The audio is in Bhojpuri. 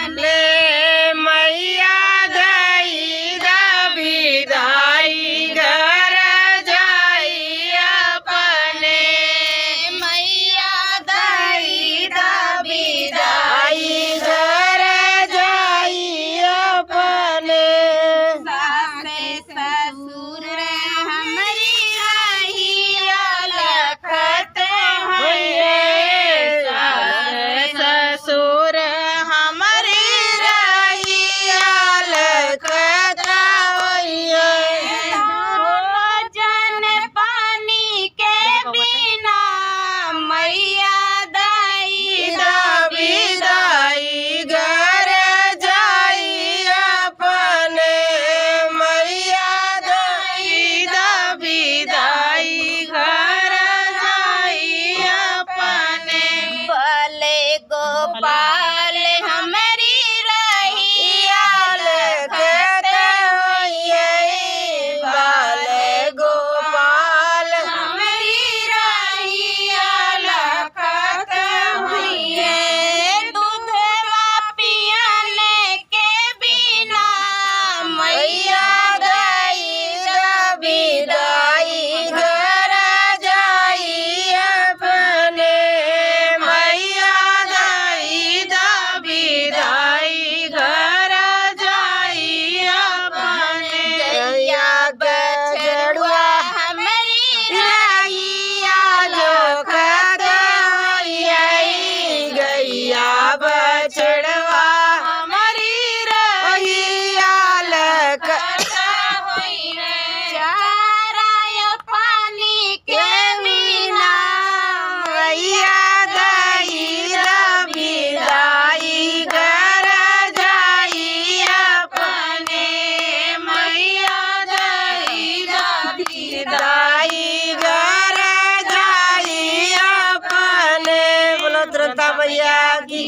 अपने मैया दई विदाई घर जाई अपने मैया दई विदाई घर जाई अपने सासे ससुर हमरी रहिया लखत ससुर हमारी रहिया लखत जन पानी के बिना मैया दई विदाई घर जाई अपने मैया दई विदाई घर जाई अपने भले गोपाल हमरी रहिया लखत बाल गोपाल हमरी रहिया लखत दूधवा पियने के बिना मैया दई विदाई घर जाई अपने मैया दई विदाई घर जाई अपने गैया बछड़ुआ हमरी रहिया लोखत गैया बछड़वा हमारी रहिया लखत चाराय पानी के बिना मैया दई विदाई घर जाई अपने मैया दई विदाई घर जाई अपने बोलो तुरंता मैया की